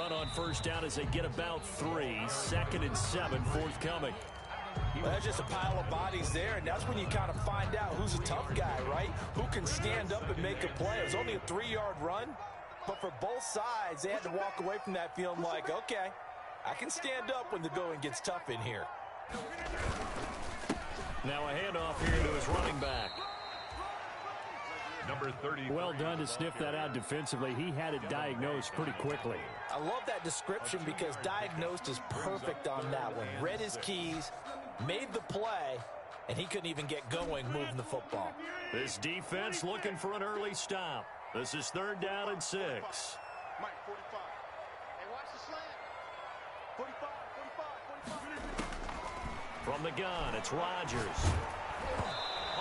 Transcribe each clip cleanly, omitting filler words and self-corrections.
run on first down as they get about 3. 2nd and 7 forthcoming. Well, that's just a pile of bodies there, and that's when you kind of find out who's a tough guy, right? Who can stand up and make a play. It was only a 3-yard run, but for both sides, they had to walk away from that feeling like, okay, I can stand up when the going gets tough in here. Now a handoff here to his running back. Number 30. Well done to sniff that out defensively. He had it diagnosed pretty quickly. I love that description because diagnosed is perfect on that one. Read his keys, made the play, and he couldn't even get going moving the football. This defense looking for an early stop. This is 3rd down and 6. Mike, 45. Hey, watch the slant. 45, 45, 45. From the gun, it's Rodgers.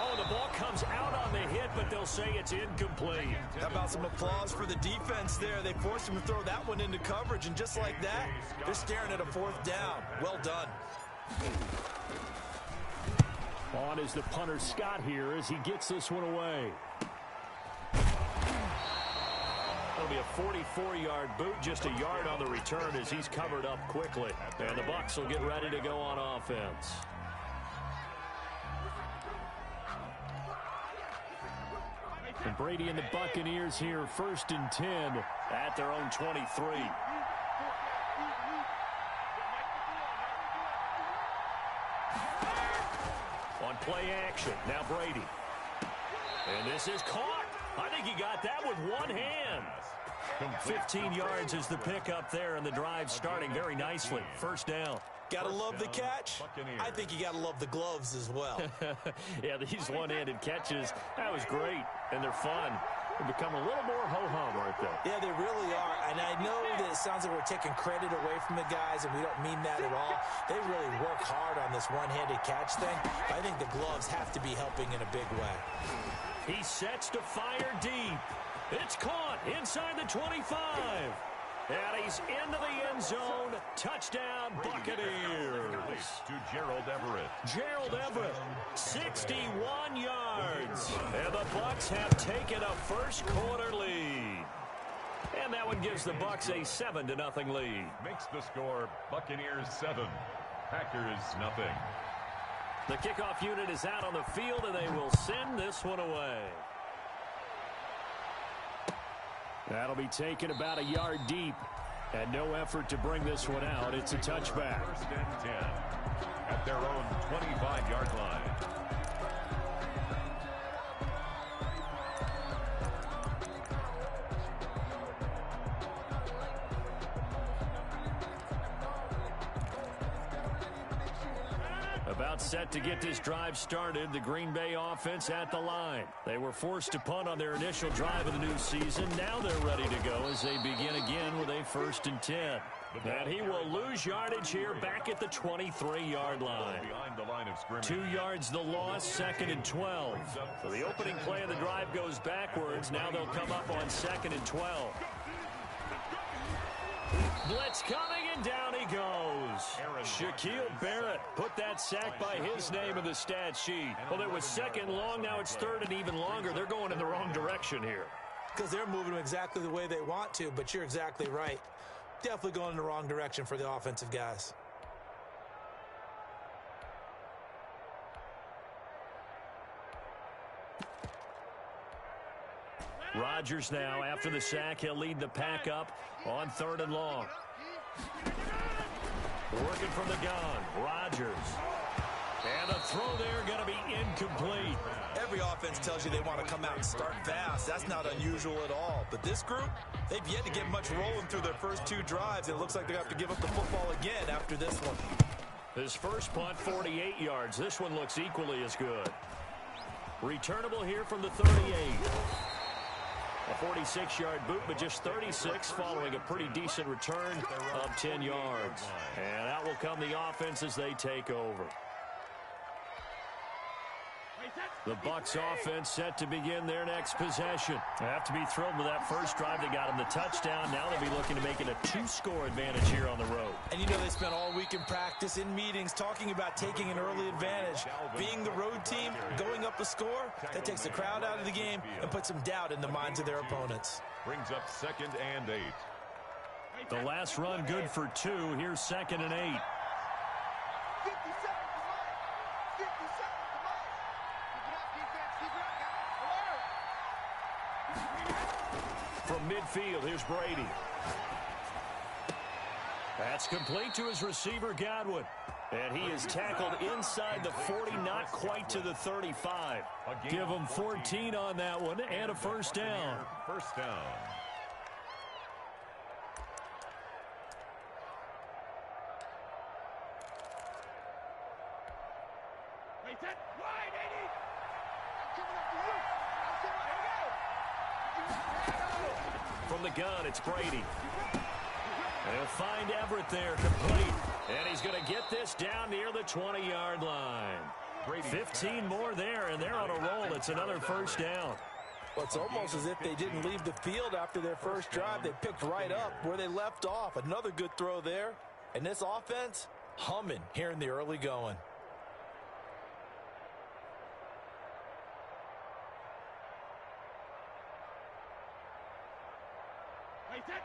Oh, the ball comes out on the hit, but they'll say it's incomplete. How about some applause for the defense there? They forced him to throw that one into coverage, and just like that, they're staring at a 4th down. Well done. On is the punter Scott here as he gets this one away. That'll be a 44-yard boot, just a yard on the return as he's covered up quickly. And the Bucs will get ready to go on offense. And Brady and the Buccaneers here, 1st and 10 at their own 23. On play action, now Brady. And this is caught. I think he got that with one hand. 15 yards is the pickup there, and the drive starting very nicely. 1st down. Gotta love the catch. I think you gotta love the gloves as well. Yeah, these one-handed catches, that was great, and they're fun. They become a little more ho-hum, aren't they? Yeah, they really are. And I know that it sounds like we're taking credit away from the guys, and we don't mean that at all. They really work hard on this one-handed catch thing. I think the gloves have to be helping in a big way. He sets to fire deep. It's caught inside the 25. And he's into the end zone. Touchdown, Buccaneers. To Gerald Everett. Gerald Everett, 61 yards. And the Bucs have taken a first-quarter lead. And that one gives the Bucs a 7-0 lead. Makes the score Buccaneers 7, Packers 0. The kickoff unit is out on the field, and they will send this one away. That'll be taken about a yard deep, and no effort to bring this one out. It's a touchback. 1st and 10 at their own 25-yard line. About set to get this drive started. The Green Bay offense at the line. They were forced to punt on their initial drive of the new season. Now they're ready to go as they begin again with a 1st and 10. And he will lose yardage here back at the 23-yard line. Behind the line of scrimmage. 2 yards the loss, 2nd and 12. So the opening play of the drive goes backwards. Now they'll come up on 2nd and 12. Blitz coming, and down he goes. Shaquille Barrett put that sack by his name in the stat sheet. Well, it was 2nd long, now it's 3rd and even longer. They're going in the wrong direction here. Because they're moving exactly the way they want to, but you're exactly right. Definitely going in the wrong direction for the offensive guys. Rodgers now, after the sack, he'll lead the pack up on 3rd and long. Working from the gun, Rodgers. And the throw there going to be incomplete. Every offense tells you they want to come out and start fast. That's not unusual at all. But this group, they've yet to get much rolling through their first 2 drives. And it looks like they have to give up the football again after this one. His first punt, 48 yards. This one looks equally as good. Returnable here from the 38. A 46-yard boot, but just 36 following a pretty decent return of 10 yards. And out will come the offense as they take over. The Bucs offense set to begin their next possession. They have to be thrilled with that first drive. They got them the touchdown. Now they'll be looking to make it a 2-score advantage here on the road. And you know they spent all week in practice, in meetings, talking about taking an early advantage. Being the road team, going up a score, that takes the crowd out of the game and puts some doubt in the minds of their opponents. Brings up 2nd and 8. The last run good for 2. Here's 2nd and 8. 50 seconds to life. 50 seconds to life. Keep it up, defense. Keep it up, guys. From midfield, here's Brady. That's complete to his receiver, Godwin. And he is tackled inside the 40, not quite to the 35. Give him 14 on that one and a first down. First down. Wide, 80. I'm coming up to you. From the gun, it's Brady. They'll find Everett there, complete. And he's going to get this down near the 20-yard line. 15 more there, and they're on a roll. It's another first down. Well, it's almost as if they didn't leave the field after their first drive. They picked right up where they left off. Another good throw there. And this offense, humming here in the early going. Wait, 20.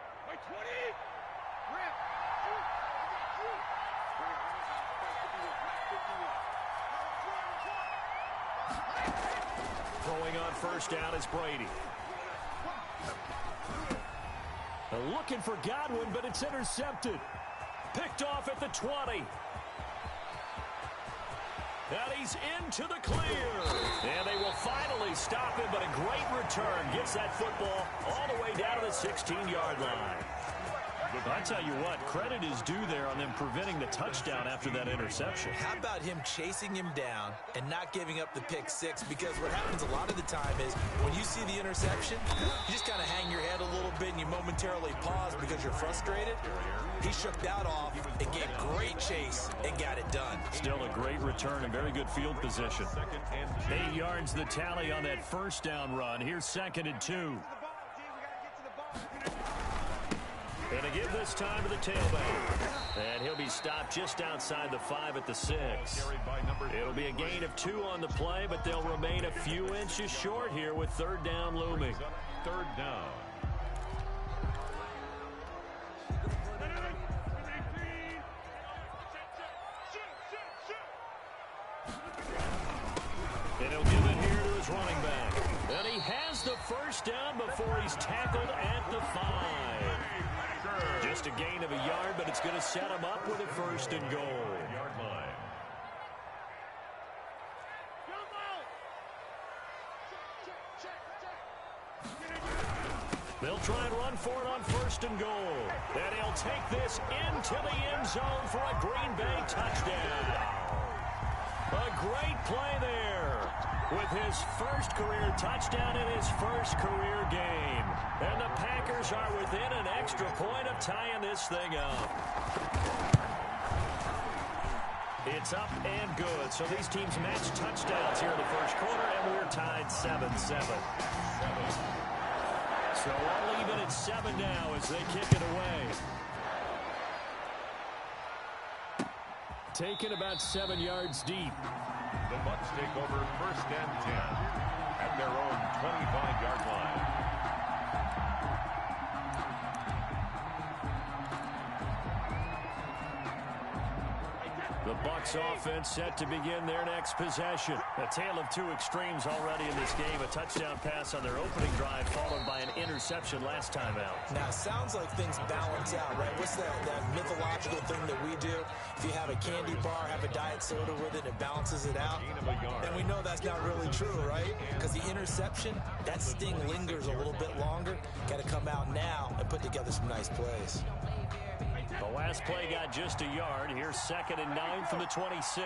Rip. Throwing on first down is Brady. They're looking for Godwin, but it's intercepted. Picked off at the 20. And he's into the clear. And they will finally stop him, but a great return. Gets that football all the way down to the 16-yard line. I tell you what, credit is due there on them preventing the touchdown after that interception. How about him chasing him down and not giving up the pick six? Because what happens a lot of the time is when you see the interception, you just kind of hang your head a little bit and you momentarily pause because you're frustrated. He shook that off and gave great chase and got it done. Still a great return and very good field position. 8 yards the tally on that first down run. Here's 2nd and 2. Going to give this time to the tailback. And he'll be stopped just outside the 5 at the 6. It'll be a gain of 2 on the play, but they'll remain a few inches short here with 3rd down looming. 3rd down. And he'll give it here to his running back. And he has the first down before he's tackled at the 5. Just a gain of a yard, but it's going to set him up with a 1st and goal. Yard line. They'll try and run for it on 1st and goal. And he'll take this into the end zone for a Green Bay touchdown. A great play there with his first career touchdown in his first career game. And the Packers are within an extra point of tying this thing up. It's up and good. So these teams match touchdowns here in the first quarter, and we're tied 7-7. So all even at 7 now as they kick it away. Taken about 7 yards deep. The Bucs take over 1st and 10 at their own 25-yard line. The Bucs offense set to begin their next possession. A tale of 2 extremes already in this game. A touchdown pass on their opening drive followed by an interception last time out. Now, it sounds like things balance out, right? What's that mythological thing that we do? If you have a candy bar, have a diet soda with it, it balances it out. And we know that's not really true, right? Because the interception, that sting lingers a little bit longer. Got to come out now and put together some nice plays. The last play got just a yard. Here's 2nd and 9 from the 26.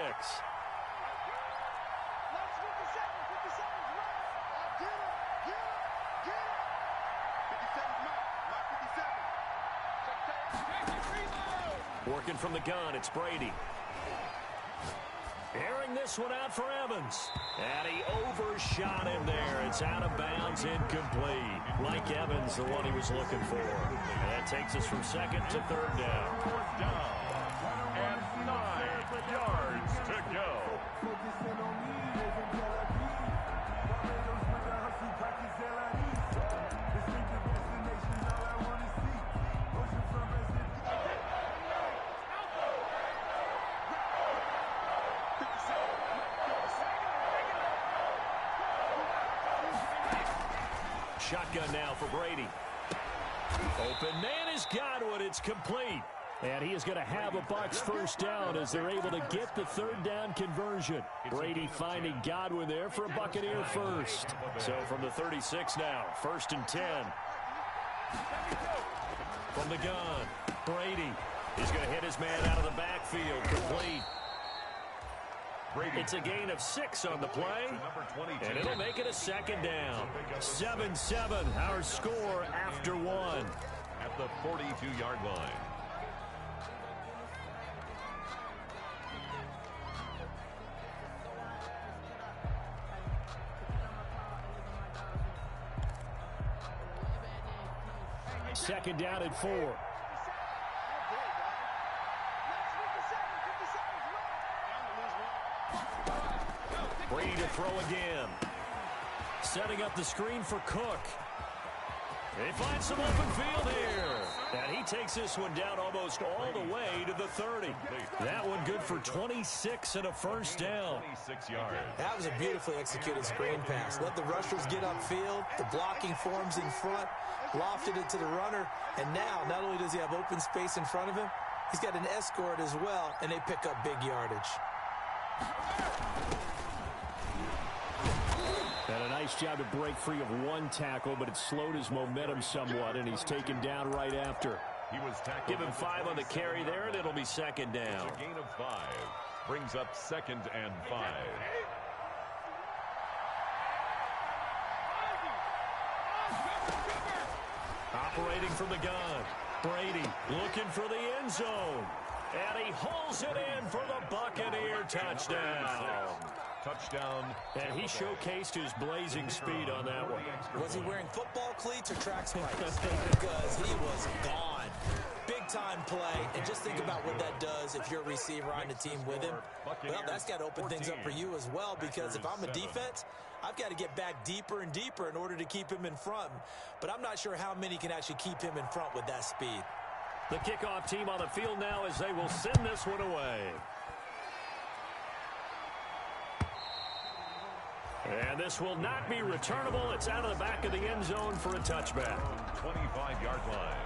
Working from the gun, it's Brady. Airing this one out for Evans. And he overshot him there. It's out of bounds, incomplete. Mike Evans, the one he was looking for. And that takes us from 2nd to 3rd down. 4th down. And 9 yards to go. shotgun now for Brady. Open man is Godwin. It's complete. And he is going to have a Bucs first down as they're able to get the third down conversion. Brady finding Godwin there for a Buccaneer first. So from the 36 now, 1st and 10. From the gun, Brady. He's going to hit his man out of the backfield. Complete. It's a gain of 6 on the play, and it'll make it a second down. 7-7, our score after 1. At the 42-yard line. Second down and 4. Brady to throw again. Setting up the screen for Cook. They find some open field here. And he takes this one down almost all the way to the 30. That one good for 26 and a first down. 26 yards. That was a beautifully executed screen pass. Let the rushers get upfield. The blocking forms in front. Lofted it to the runner. And now, not only does he have open space in front of him, he's got an escort as well, and they pick up big yardage. And a nice job to break free of one tackle, but it slowed his momentum somewhat, and he's taken down right after. He was tackled. Give him 5 on the carry there, and it'll be second down. A gain of 5. Brings up 2nd and 5. Operating from the gun. Brady looking for the end zone. And he hauls it in for the Buccaneer touchdown. Touchdown. And he showcased his blazing speed on that one. Was he wearing football cleats or track spikes? Because he was gone. Big-time play. And just think about what that does if you're a receiver on the team with him. Well, that's got to open things up for you as well, because if I'm a defense, I've got to get back deeper and deeper in order to keep him in front. But I'm not sure how many can actually keep him in front with that speed. The kickoff team on the field now as they will send this one away. And this will not be returnable. It's out of the back of the end zone for a touchback. 25-yard line.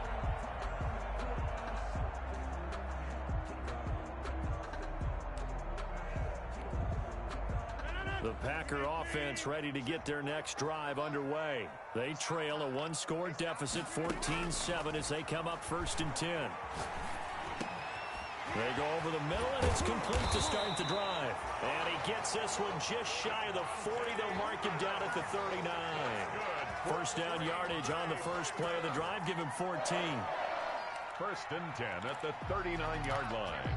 The Packer offense ready to get their next drive underway. They trail a one-score deficit, 14-7, as they come up 1st and 10. They go over the middle, and it's complete to start the drive. And he gets this one just shy of the 40. They'll mark him down at the 39. First down yardage on the first play of the drive. Give him 14. 1st and 10 at the 39-yard line.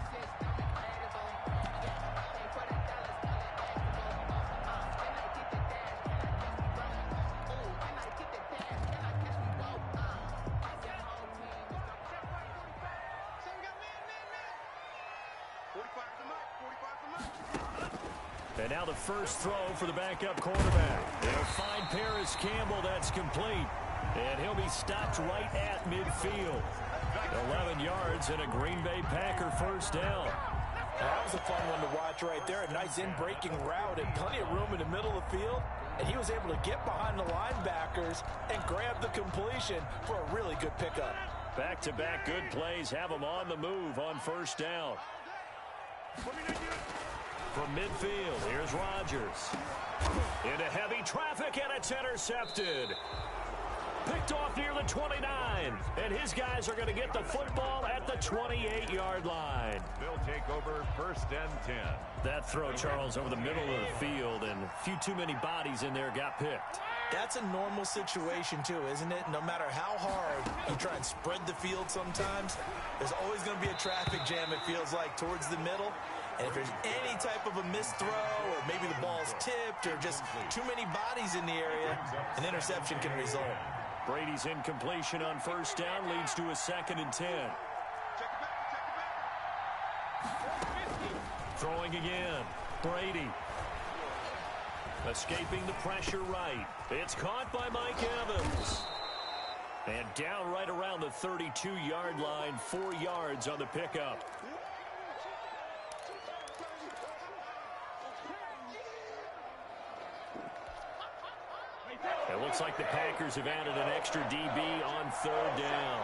And now the first throw for the backup quarterback. They'll find Paris Campbell. That's complete. And he'll be stopped right at midfield. 11 yards and a Green Bay Packer first down. That was a fun one to watch right there. A nice in-breaking route and plenty of room in the middle of the field. And he was able to get behind the linebackers and grab the completion for a really good pickup. Back-to-back good plays have him on the move on first down. From midfield, here's Rodgers. Into heavy traffic, and it's intercepted. Picked off near the 29, and his guys are going to get the football at the 28-yard line. They'll take over 1st and 10. That throw, Charles, over the middle of the field, and a few too many bodies in there got picked. That's a normal situation, too, isn't it? No matter how hard you try and spread the field sometimes, there's always going to be a traffic jam, it feels like, towards the middle. And if there's any type of a missed throw, or maybe the ball's tipped, or just too many bodies in the area, an interception can result. Brady's incompletion on first down leads to a 2nd and 10. Throwing again. Brady. Escaping the pressure right. It's caught by Mike Evans. And down right around the 32-yard line, 4 yards on the pickup. It looks like the Packers have added an extra DB on third down.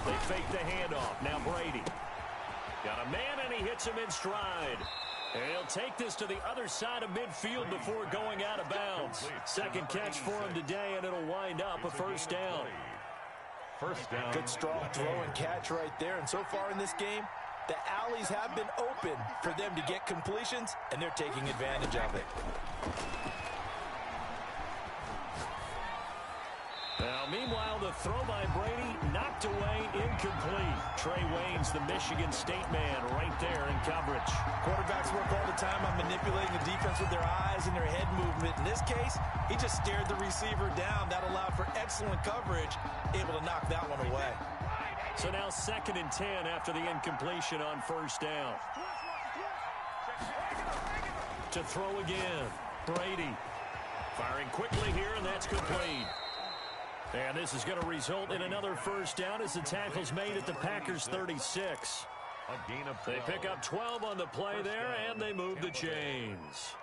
They fake the handoff. Now Brady. Got a man, and he hits him in stride. And he'll take this to the other side of midfield before going out of bounds. Second catch for him today, and it'll wind up a first down. First down. Good strong throw and catch right there. And so far in this game, the alleys have been open for them to get completions, and they're taking advantage of it. Now, meanwhile, the throw by Brady knocked away, incomplete. Trey Waynes, the Michigan State man, right there in coverage. Quarterbacks work all the time on manipulating the defense with their eyes and their head movement. In this case, he just stared the receiver down. That allowed for excellent coverage, able to knock that one away. So now 2nd and 10 after the incompletion on first down. To throw again, Brady. Firing quickly here, and that's complete. And this is going to result in another first down as the tackle's made at the Packers' 36. A gain of 12. They pick up 12 on the play there, and they move the chains.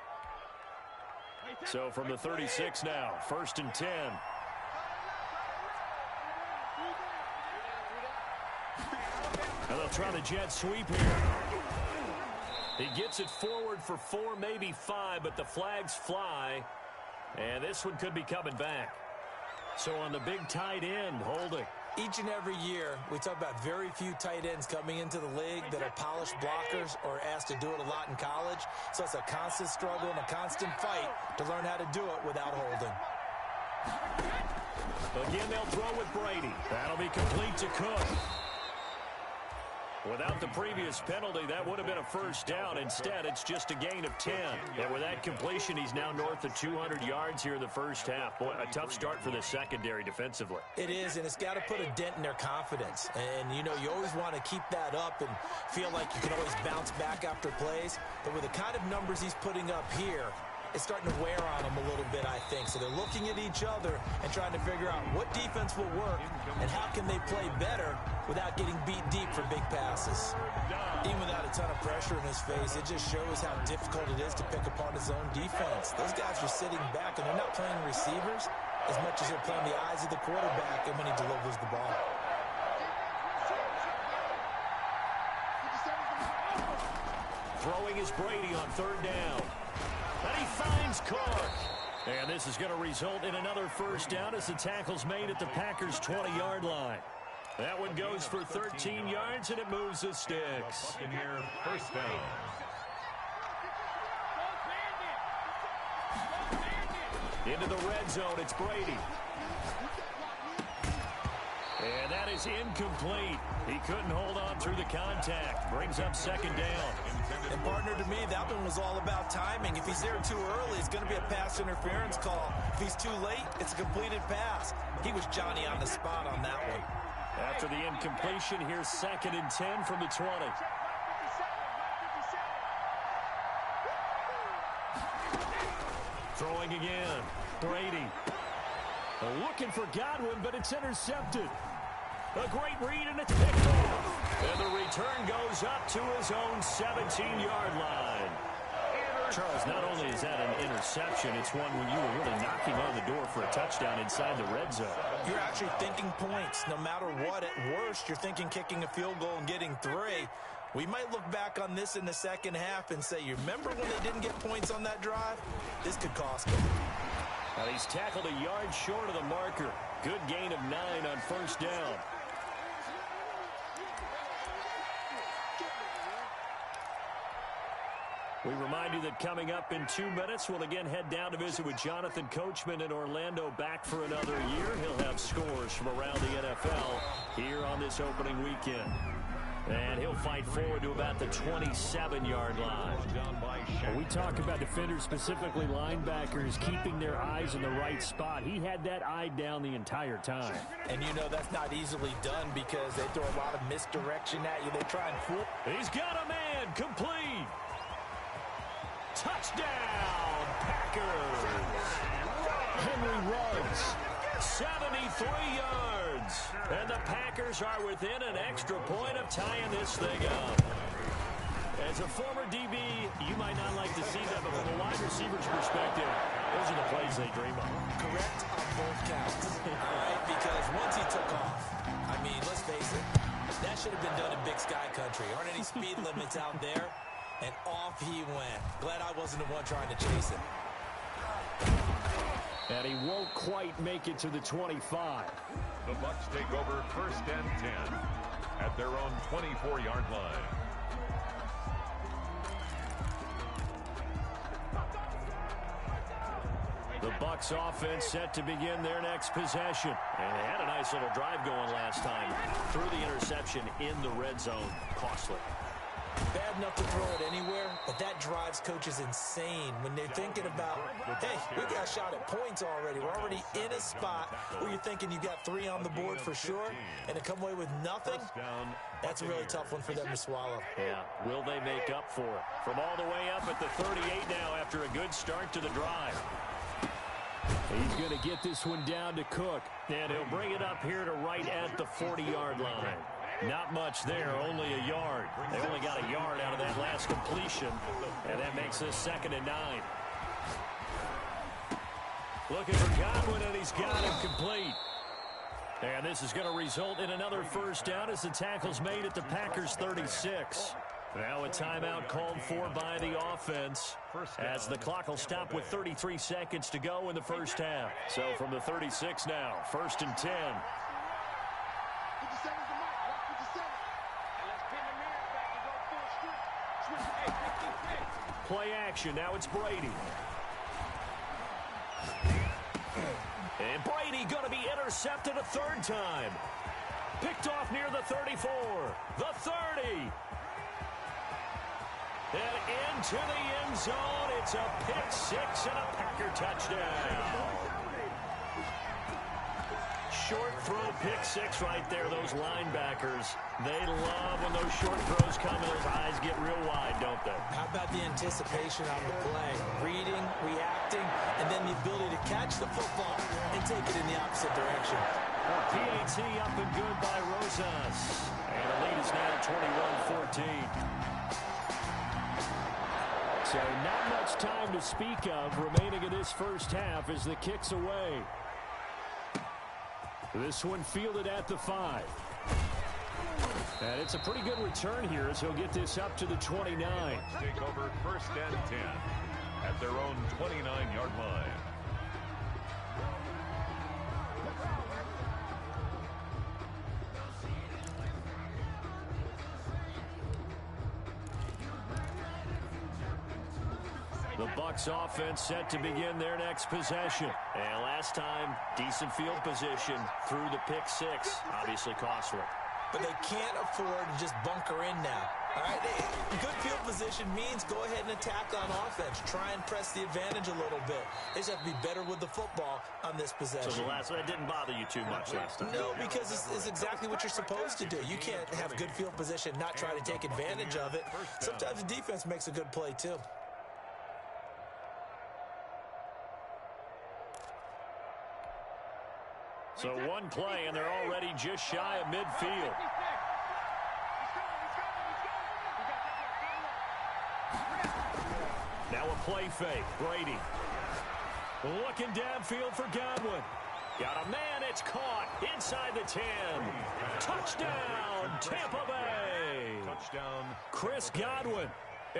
So from the 36 now, 1st and 10. And they'll try the jet sweep here. He gets it forward for 4, maybe 5, but the flags fly. And this one could be coming back. So on the big tight end, holding. Each and every year, we talk about very few tight ends coming into the league that are polished blockers or asked to do it a lot in college. So it's a constant struggle and a constant fight to learn how to do it without holding. Again, they'll throw with Brady. That'll be complete to Cook. Without the previous penalty, that would have been a first down. Instead, it's just a gain of 10. And with that completion, he's now north of 200 yards here in the first half. Boy, a tough start for the secondary defensively. It is, and it's got to put a dent in their confidence. And, you know, you always want to keep that up and feel like you can always bounce back after plays. But with the kind of numbers he's putting up here, it's starting to wear on them a little bit, I think. So they're looking at each other and trying to figure out what defense will work and how can they play better without getting beat deep for big passes. Even without a ton of pressure in his face, it just shows how difficult it is to pick apart his own defense. Those guys are sitting back, and they're not playing receivers as much as they're playing the eyes of the quarterback and when he delivers the ball. Throwing is Brady on third down. And he finds Cook. And this is going to result in another first down as the tackle's made at the Packers' 20-yard line. That one goes for 13 yards, and it moves the sticks. Buccaneer first down. Into the red zone, it's Brady. And that is incomplete. He couldn't hold on through the contact. Brings up second down. And partner, to me, that one was all about timing. If he's there too early, it's going to be a pass interference call. If he's too late, it's a completed pass. He was Johnny on the spot on that one. After the incompletion, here's 2nd and 10 from the 20. Throwing again. Brady. Looking for Godwin, but it's intercepted. A great read, and it's picked off. And the return goes up to his own 17-yard line. Charles, not only is that an interception, it's one when you were really knocking on the door for a touchdown inside the red zone. You're actually thinking points. No matter what, at worst, you're thinking kicking a field goal and getting 3. We might look back on this in the second half and say, you remember when they didn't get points on that drive? This could cost them. Now he's tackled a yard short of the marker. Good gain of 9 on first down. We remind you that coming up in 2 minutes, we'll again head down to visit with Jonathan Coachman in Orlando, back for another year. He'll have scores from around the NFL here on this opening weekend. And he'll fight forward to about the 27-yard line. When we talk about defenders, specifically linebackers, keeping their eyes in the right spot, he had that eye down the entire time. And you know that's not easily done because they throw a lot of misdirection at you. They try and fool. He's got a man, complete. Touchdown, Packers. Henry Ruggs, 73 yards. And the Packers are within an extra point of tying this thing up. As a former DB, you might not like to see that, but from a wide receiver's perspective, those are the plays they dream of. Correct on both counts. All right, because once he took off, I mean, let's face it, that should have been done in Big Sky Country. Aren't any speed limits out there? And off he went. Glad I wasn't the one trying to chase him. And he won't quite make it to the 25. The Bucs take over 1st and 10 at their own 24-yard line. The Bucs offense set to begin their next possession. And they had a nice little drive going last time. Threw the interception in the red zone. Costly. Bad enough to throw it anywhere, but that drives coaches insane when they're thinking about, hey, we got a shot at points already. We're already in a spot where you're thinking you got 3 on the board for sure, and to come away with nothing, that's a really tough one for them to swallow. Yeah, will they make up for it? From all the way up at the 38 now after a good start to the drive. He's going to get this one down to Cook, and he'll bring it up here to right at the 40-yard line. Not much there, only a yard. They only got a yard out of that last completion, and that makes this 2nd and 9. Looking for Godwin, and he's got him complete. And this is going to result in another first down as the tackle's made at the Packers' 36. Now a timeout called for by the offense as the clock will stop with 33 seconds to go in the first half. So from the 36 now, 1st and 10. Play action. Now it's Brady. And Brady going to be intercepted a 3rd time. Picked off near the 34. The 30. And into the end zone. It's a pick 6 and a Packer touchdown. Short throw, pick 6 right there. Those linebackers, they love when those short throws come and those eyes get real wide, don't they? How about the anticipation on the play? Reading, reacting, and then the ability to catch the football and take it in the opposite direction. PAT up and good by Rosas. And the lead is now 21-14. So not much time to speak of remaining in this first half as the kick's away. This one fielded at the 5. And it's a pretty good return here as he'll get this up to the 29. Take over 1st and 10 at their own 29-yard line. The Bucs offense set to begin their next possession. And last time, decent field position through the pick 6. Obviously costly. But they can't afford to just bunker in now. All right, good field position means go ahead and attack on offense. Try and press the advantage a little bit. They just have to be better with the football on this possession. So that didn't bother you too much last time? No, because it's exactly what you're supposed to do. You can't have good field position, not try to take advantage of it. Sometimes the defense makes a good play, too. So one play, and they're already just shy of midfield. Now a play fake. Brady looking downfield for Godwin. Got a man. It's caught inside the 10. Touchdown, Tampa Bay. Touchdown, Chris Godwin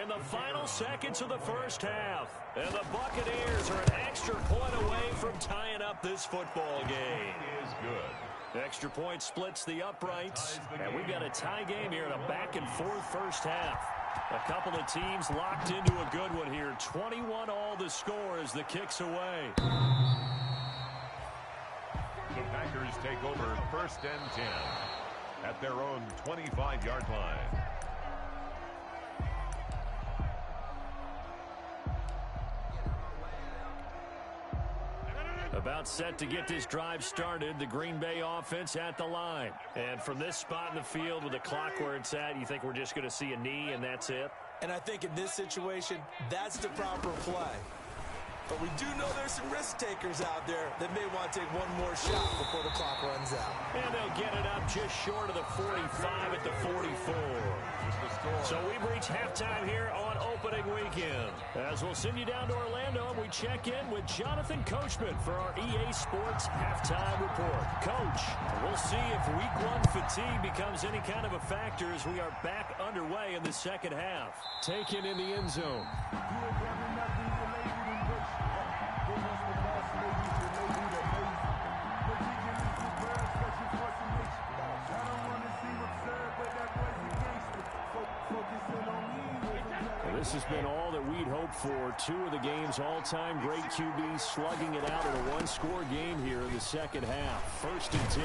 in the final seconds of the first half. And the Buccaneers are an extra point away from tying up this football game. is good. Extra point splits the uprights. And we've got a tie game here in a back-and-forth first half. A couple of teams locked into a good one here. 21 all the score as the kick's away. The Packers take over 1st and 10 at their own 25-yard line. About set to get this drive started, the Green Bay offense at the line. And from this spot in the field with the clock where it's at, you think we're just going to see a knee and that's it? And I think in this situation, that's the proper play. But we do know there's some risk takers out there that may want to take one more shot before the clock runs out. And they'll get it up just short of the 45 at the 44. So we've reached halftime here on opening weekend. As we'll send you down to Orlando, and we check in with Jonathan Coachman for our EA Sports halftime report. Coach, we'll see if week one fatigue becomes any kind of a factor as we are back underway in the second half. Taken in the end zone. This has been all that we'd hoped for. Two of the game's all-time great QBs slugging it out in a one-score game here in the second half. 1st and 10.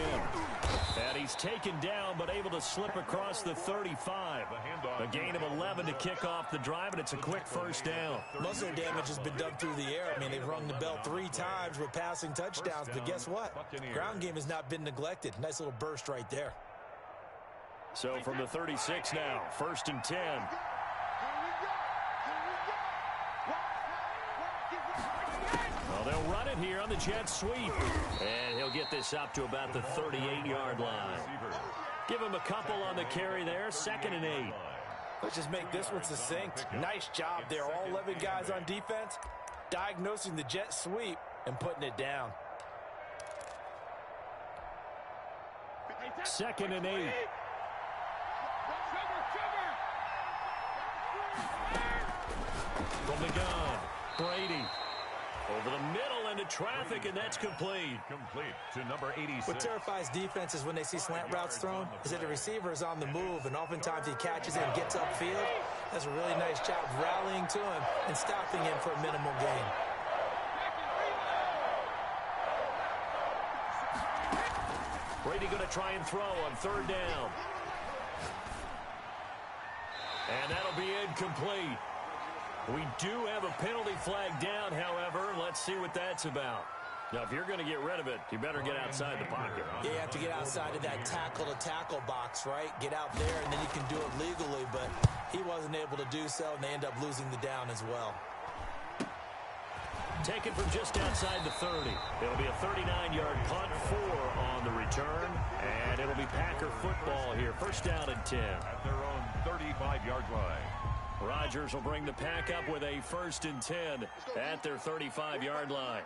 And he's taken down but able to slip across the 35. A gain of 11 to kick off the drive, and it's a quick first down. Most of the damage has been done through the air. I mean, they've rung the bell 3 times with passing touchdowns, but guess what? Ground game has not been neglected. Nice little burst right there. So from the 36 now, 1st and 10. Well, they'll run it here on the jet sweep. And he'll get this up to about the 38-yard line. Give him a couple on the carry there. 2nd and 8. Let's just make this one succinct. Nice job there. All 11 guys on defense diagnosing the jet sweep and putting it down. 2nd and 8. From the gun, Brady. Over the middle into traffic, and that's complete. Complete to number 86. What terrifies defenses when they see slant routes thrown is that the receiver is on the move, and oftentimes he catches it and gets upfield. Does a really nice job rallying to him and stopping him for a minimal gain. Brady going to try and throw on 3rd down. And that'll be incomplete. We do have a penalty flag down, however. Let's see what that's about. Now, if you're going to get rid of it, you better get outside the pocket. Yeah, you have to get outside of that tackle-to-tackle box, right? Get out there, and then you can do it legally, but he wasn't able to do so, and they end up losing the down as well. Taken from just outside the 30. It'll be a 39-yard punt, 4 on the return, and it'll be Packer football here. 1st down and 10. At their own 35-yard line. Rodgers will bring the pack up with a 1st and 10 at their 35-yard line.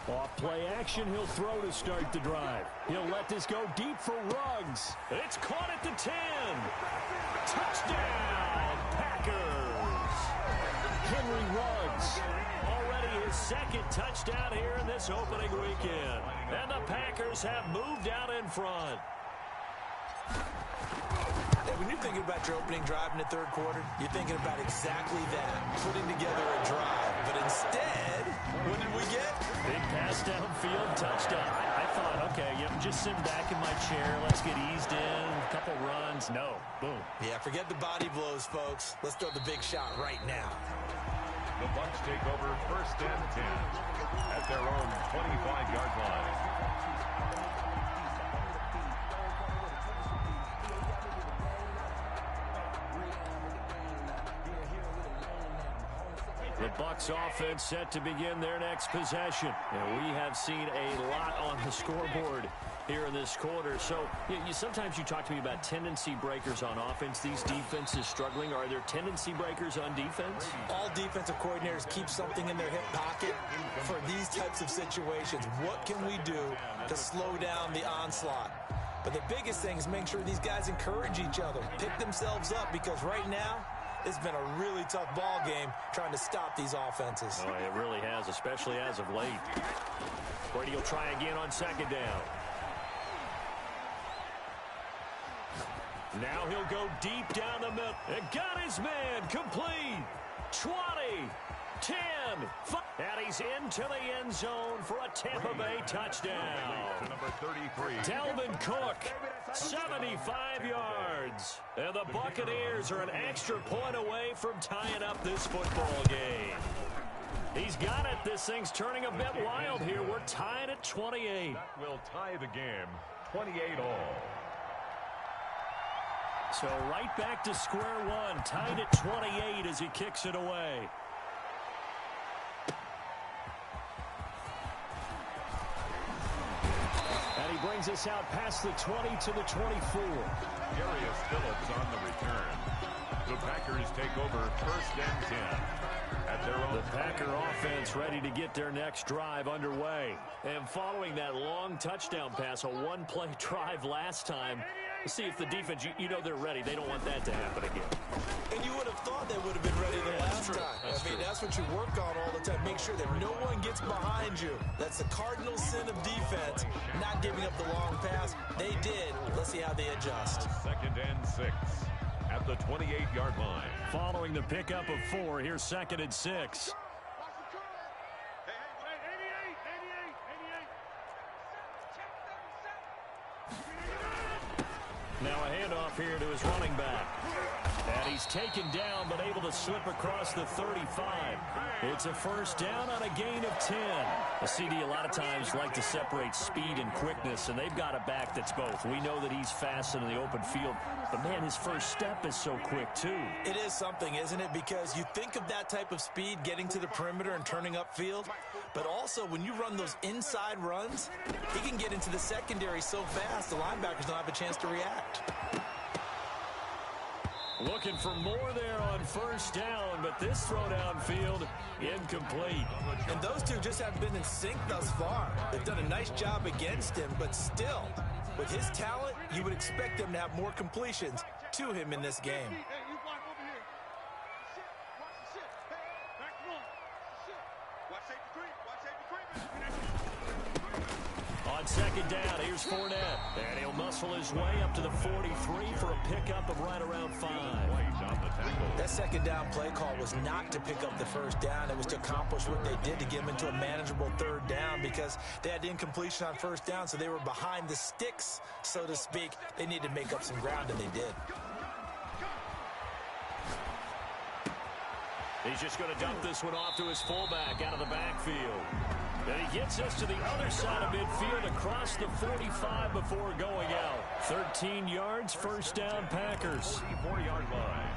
Off play action, he'll throw to start the drive. He'll let this go deep for Ruggs. It's caught at the 10. Touchdown, Packers. Henry Ruggs, already his 2nd touchdown here in this opening weekend. And the Packers have moved out in front. When you're thinking about your opening drive in the 3rd quarter, you're thinking about exactly that, putting together a drive. But instead, what did we get? Big pass downfield, touchdown. I thought, okay, just sit back in my chair. Let's get eased in, a couple runs. No, boom. Yeah, forget the body blows, folks. Let's throw the big shot right now. The Bucs take over 1st and 10 at their own 25-yard line. The Bucs offense set to begin their next possession. And we have seen a lot on the scoreboard here in this quarter. So sometimes you talk to me about tendency breakers on offense. These defenses struggling. Are there tendency breakers on defense? All defensive coordinators keep something in their hip pocket for these types of situations. What can we do to slow down the onslaught? But the biggest thing is make sure these guys encourage each other, pick themselves up, because right now, it's been a really tough ball game trying to stop these offenses. Oh, it really has, especially as of late. Brady will try again on 2nd down. Now he'll go deep down the middle. And got his man complete. 20, 10, 5. And he's into the end zone for a Tampa Bay touchdown. To number 33. Dalvin Cook, 75 yards. And the Buccaneers are an extra point away from tying up this football game. He's got it. This thing's turning a bit wild here. We're tied at 28. That will tie the game, 28 all. So right back to square one, tied at 28 as he kicks it away. And he brings us out past the 20 to the 24. Darius Phillips on the return. The Packers take over first and 10 at their own. The Packer offense ready to get their next drive underway. And following that long touchdown pass, a one-play drive last time, let's see if the defense, you know they're ready. They don't want that to happen again. And you would have thought they would have been ready the last time. That's what you work on all the time. Make sure that no one gets behind you. That's the cardinal sin of defense, not giving up the long pass. They did. Let's see how they adjust. Second and 6 at the 28-yard line. Following the pickup of 4, here's second and 6. Now a handoff here to his running back. And he's taken down, but able to slip across the 35. It's a first down on a gain of 10. The CD a lot of times like to separate speed and quickness, and they've got a back that's both. We know that he's fast in the open field, but man, his first step is so quick too. It is something, isn't it? Because you think of that type of speed getting to the perimeter and turning upfield, but also when you run those inside runs, he can get into the secondary so fast the linebackers don't have a chance to react. Looking for more there on first down, but this throw downfield incomplete. And those two just haven't been in sync thus far. They've done a nice job against him, but still, with his talent, you would expect them to have more completions to him in this game. On second down, here's Fournette. And he'll muscle his way up to the 43 for a pickup of right around 5. That second down play call was not to pick up the first down. It was to accomplish what they did to get him into a manageable third down because they had incompletion on first down, so they were behind the sticks, so to speak. They needed to make up some ground, and they did. He's just going to dump this one off to his fullback out of the backfield. And he gets us to the other side of midfield across the 45 before going out. 13 yards, first down, Packers. 34-yard line.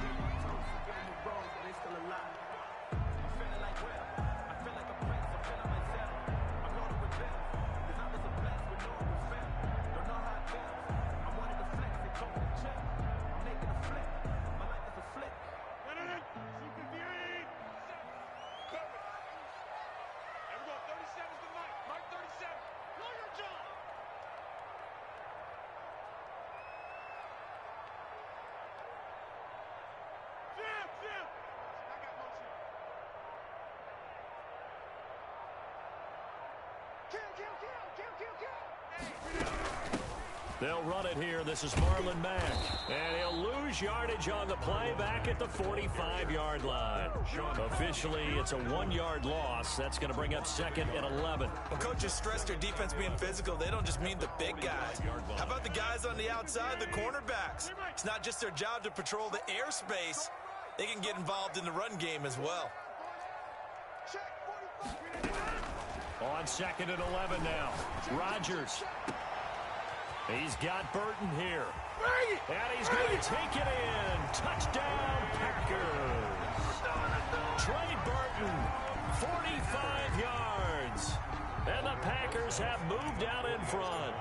They'll run it here. This is Marlon Mack. And he'll lose yardage on the play back at the 45-yard line. Officially, it's a 1-yard loss. That's going to bring up second and 11. When coaches stress their defense being physical, they don't just mean the big guys. How about the guys on the outside, the cornerbacks? It's not just their job to patrol the airspace. They can get involved in the run game as well. On second and 11 now. Rodgers. He's got Burton here. And he's going to take it in. Touchdown, Packers. Trey Burton, 45 yards. And the Packers have moved out in front.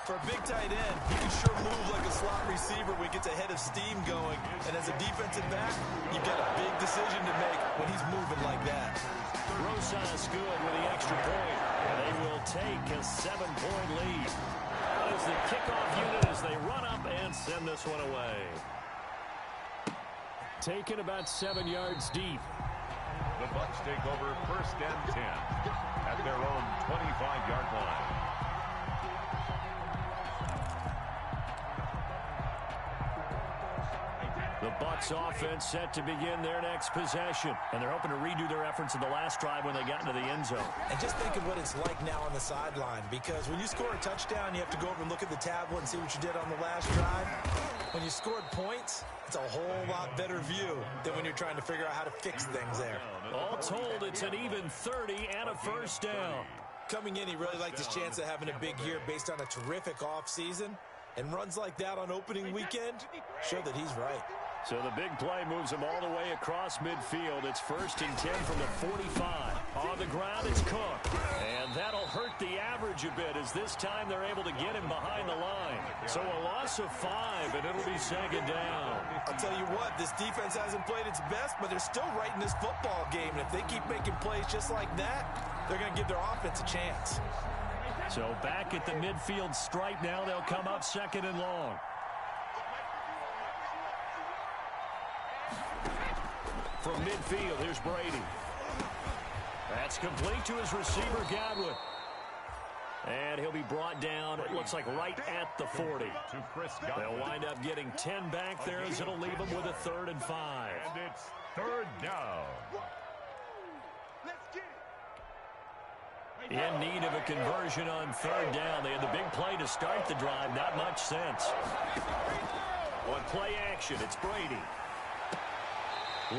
For a big tight end, he can sure move like a slot receiver when he gets a head of steam going. And as a defensive back, you've got a big decision to make when he's moving like that. Rosas good with the extra point. And they will take a 7-point lead. As the kickoff unit as they run up and send this one away. Taken about 7 yards deep. The Bucs take over first and 10 at their own 25-yard line. The Bucs offense set to begin their next possession. And they're hoping to redo their efforts in the last drive when they got into the end zone. And just think of what it's like now on the sideline, because when you score a touchdown, you have to go over and look at the tablet and see what you did on the last drive. When you scored points, it's a whole lot better view than when you're trying to figure out how to fix things there. All told, it's an even 30 and a first down. Coming in, he really liked his chance of having a big year based on a terrific offseason. And runs like that on opening weekend show that he's right. So the big play moves him all the way across midfield. It's 1st and 10 from the 45. On the ground, it's Cook. And that'll hurt the average a bit as this time they're able to get him behind the line. So a loss of 5, and it'll be 2nd down. I'll tell you what, this defense hasn't played its best, but they're still right in this football game. And if they keep making plays just like that, they're going to give their offense a chance. So back at the midfield stripe now, they'll come up 2nd and long. From midfield, here's Brady. That's complete to his receiver, Godwin. And he'll be brought down, it looks like right at the 40. They'll wind up getting 10 back there as it'll leave them with a 3rd and 5. And it's 3rd down. In need of a conversion on 3rd down. They had the big play to start the drive. Not much sense. On play action, it's Brady.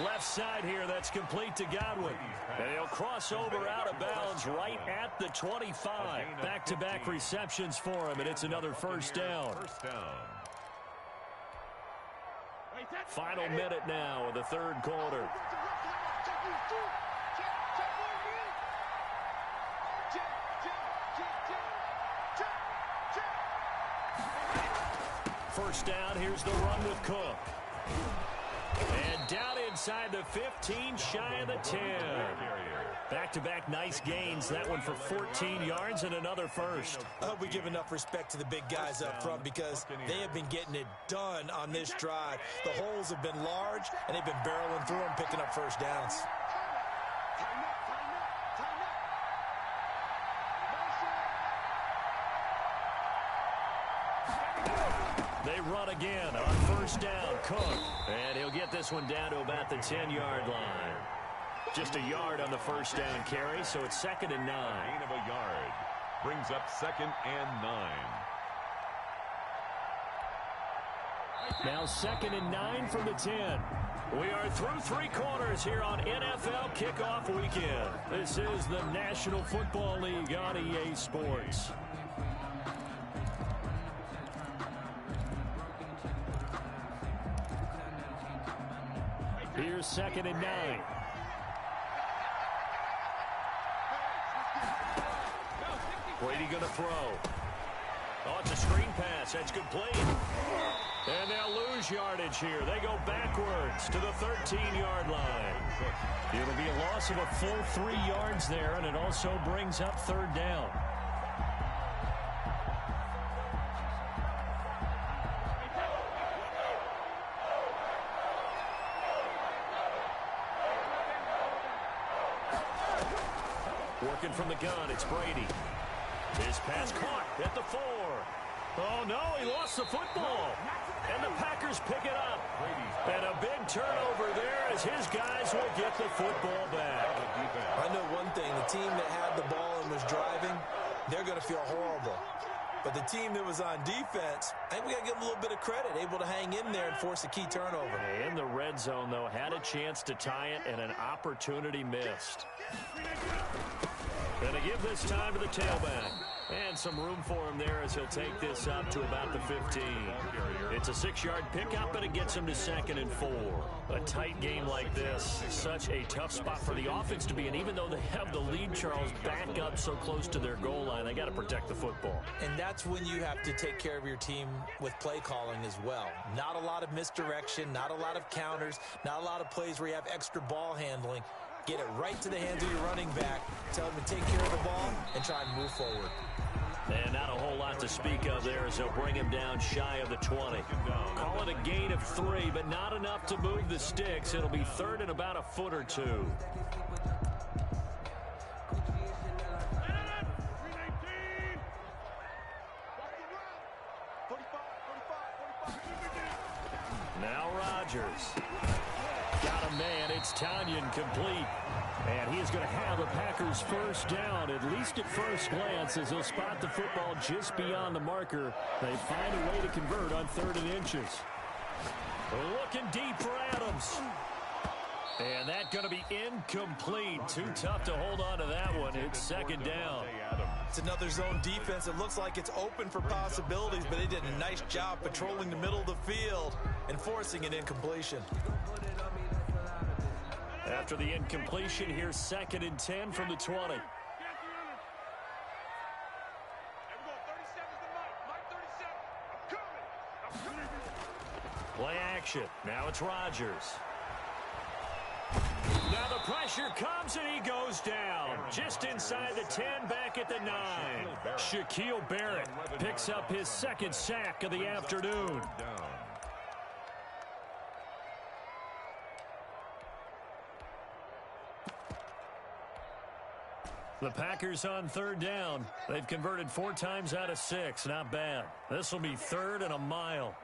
Left side here, that's complete to Godwin. And he'll cross over out of bounds right at the 25. Back-to-back receptions for him, and it's another 1st down. Final minute now of the 3rd quarter. First down, here's the run with Cook. And down inside the 15, shy of the 10. Back-to-back nice gains. That one for 14 yards and another 1st. I hope we give enough respect to the big guys up front because they have been getting it done on this drive. The holes have been large, and they've been barreling through them, picking up 1st downs. They run again on 1st down. Cook. And he'll get this one down to about the 10-yard line. Just a yard on the 1st down carry, so it's 2nd and 9. Gain of a yard. Brings up 2nd and 9. Now 2nd and 9 from the 10. We are through 3 quarters here on NFL Kickoff Weekend. This is the National Football League on EA Sports. Here's 2nd and 9. Brady going to throw. Oh, it's a screen pass. That's complete. And they'll lose yardage here. They go backwards to the 13-yard line. It'll be a loss of a full 3 yards there, and it also brings up 3rd down. Working from the gun, it's Brady. His pass caught at the 4. Oh, no, he lost the football. And the Packers pick it up. And a big turnover there as his guys will get the football back. I know one thing. The team that had the ball and was driving, they're going to feel horrible. But the team that was on defense, I think we got to give them a little bit of credit, able to hang in there and force a key turnover. In the red zone, though, had a chance to tie it and an opportunity missed. Going to give this time to the tailback. And some room for him there as he'll take this up to about the 15. It's a 6-yard pickup, and it gets him to 2nd and 4. A tight game like this, such a tough spot for the offense to be in. Even though they have the lead, Charles, back up so close to their goal line, they got to protect the football. And that's when you have to take care of your team with play calling as well. Not a lot of misdirection, not a lot of counters, not a lot of plays where you have extra ball handling. Get it right to the hands of your running back, tell him to take care of the ball, and try and move forward. And not a whole lot to speak of there as they'll bring him down shy of the 20. Call it a gain of 3, but not enough to move the sticks. It'll be 3rd and about a foot or 2. Now Rodgers. Got a man. It's Tanyan complete. And he is going to have the Packers 1st down, at least at first glance, as he'll spot the football just beyond the marker. They find a way to convert on 3rd and inches. Looking deep for Adams. And that's going to be incomplete. Too tough to hold on to that one. It's 2nd down. It's another zone defense. It looks like it's open for possibilities, but they did a nice job patrolling the middle of the field and forcing an incompletion. After the incompletion, here's 2nd and 10 from the 20. Play action. Now it's Rodgers. Now the pressure comes and he goes down. Just inside the 10, back at the 9. Shaquille Barrett picks up his 2nd sack of the afternoon. The Packers on 3rd down. They've converted 4 times out of 6. Not bad. This will be 3rd and a mile.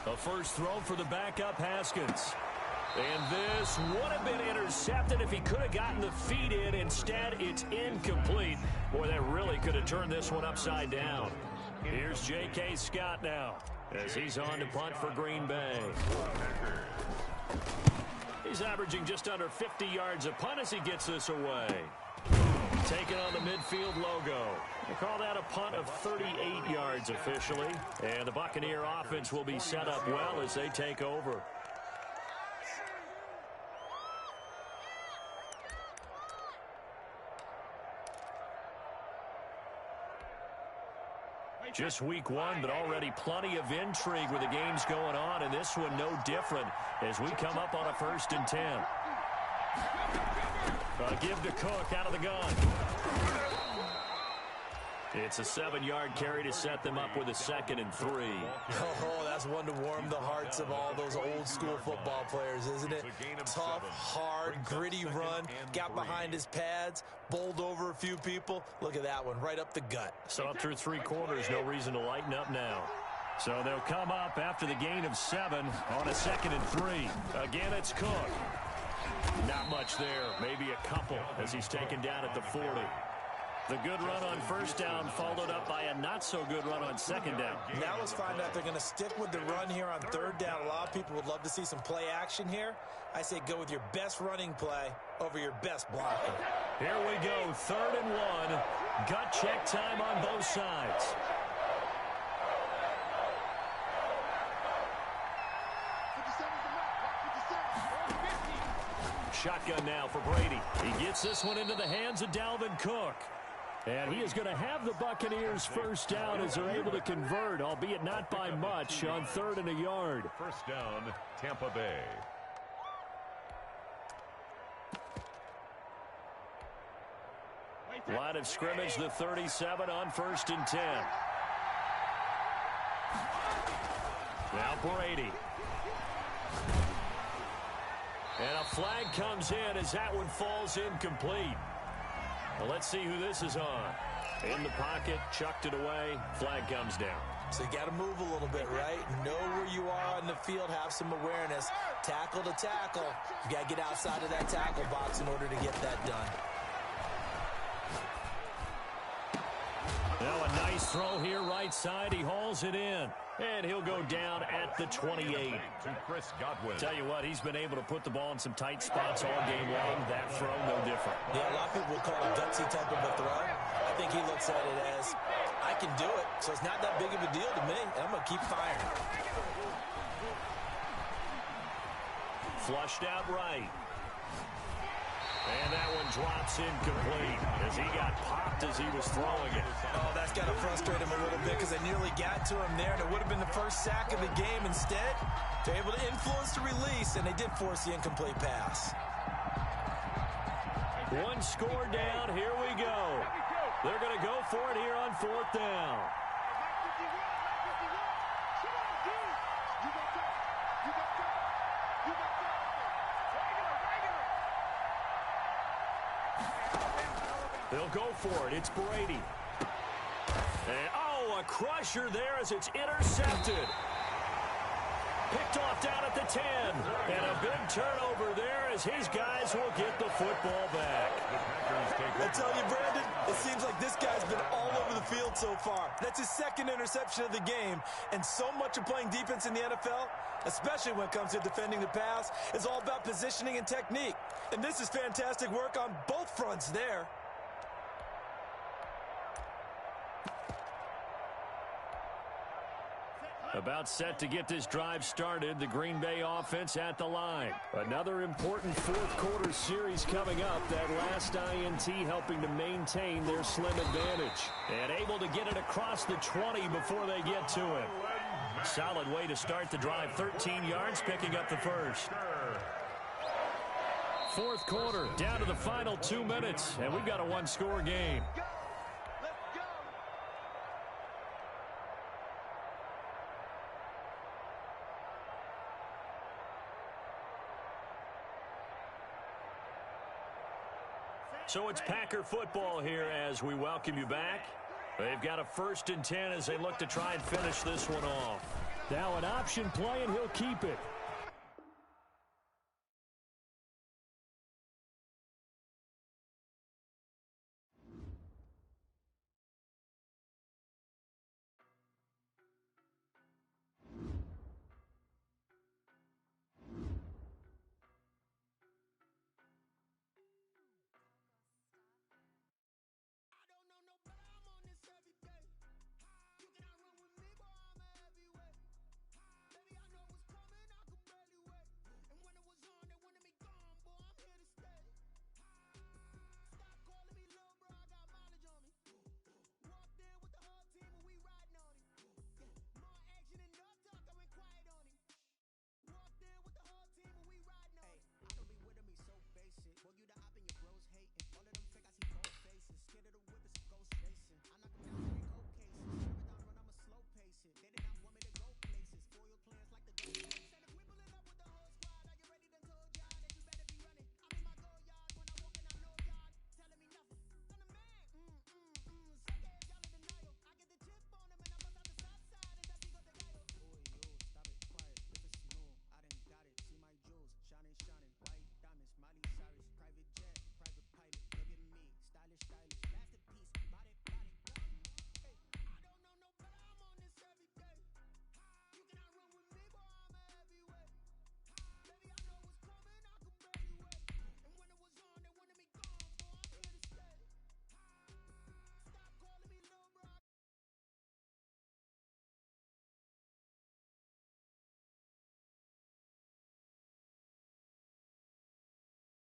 A first throw for the backup Haskins. And this would have been intercepted if he could have gotten the feet in. Instead, it's incomplete. Boy, that really could have turned this one upside down. Here's J.K. Scott now as he's on to punt for Green Bay. He's averaging just under 50 yards a punt as he gets this away. Taking on the midfield logo. They call that a punt of 38 yards officially. And the Buccaneer offense will be set up well as they take over. Just week 1, but already plenty of intrigue with the games going on, and this one no different as we come up on a 1st and 10. Give to Cook out of the gun. It's a 7-yard carry to set them up with a 2nd and 3. Oh, that's one to warm the hearts of all those old-school football players, isn't it? Tough, hard, gritty run, got behind his pads, bowled over a few people. Look at that one, right up the gut. So up through 3 quarters, no reason to lighten up now. So they'll come up after the gain of 7 on a 2nd and 3. Again, it's Cook. Not much there, maybe a couple as he's taken down at the 40. The good run on 1st down followed up by a not-so-good run on 2nd down. Now let's find out they're going to stick with the run here on 3rd down. A lot of people would love to see some play action here. I say go with your best running play over your best blocker. Here we go, 3rd and 1. Gut check time on both sides. Shotgun now for Brady. He gets this one into the hands of Dalvin Cook. And he is going to have the Buccaneers 1st down as they're able to convert, albeit not by much, on 3rd and a yard. 1st down, Tampa Bay. Line of scrimmage, the 37 on 1st and 10. Now Brady. And a flag comes in as that one falls incomplete. Well, let's see who this is on. In the pocket, chucked it away, flag comes down. So you got to move a little bit, right? Know where you are on the field, have some awareness. Tackle to tackle. You got to get outside of that tackle box in order to get that done. Now a nice throw here right side. He hauls it in. And he'll go down at the 28. To Chris Godwin. Tell you what, he's been able to put the ball in some tight spots all game long. That throw, no different. Yeah, a lot of people will call it a gutsy type of a throw. I think he looks at it as, I can do it, so it's not that big of a deal to me, and I'm going to keep firing. Flushed out right. And that one drops incomplete as he got popped as he was throwing it. Oh, that's got to frustrate him a little bit because I nearly got to him there, and it would have been the first sack of the game. Instead, they're able to influence the release, and they did force the incomplete pass. One score down. Here we go. They're going to go for it here on 4th down. They'll go for it. It's Brady. And, oh, a crusher there as it's intercepted. Picked off down at the 10. And a big turnover there as his guys will get the football back. I tell you, Brandon, it seems like this guy's been all over the field so far. That's his second interception of the game. And so much of playing defense in the NFL, especially when it comes to defending the pass, is all about positioning and technique. And this is fantastic work on both fronts there. About set to get this drive started, the Green Bay offense at the line. Another important fourth quarter series coming up. That last INT helping to maintain their slim advantage. And able to get it across the 20 before they get to him. Solid way to start the drive. 13 yards, picking up the first. Fourth quarter, down to the final 2 minutes. And we've got a one-score game. So it's Packer football here as we welcome you back. They've got a 1st and 10 as they look to try and finish this one off. Now an option play, and he'll keep it.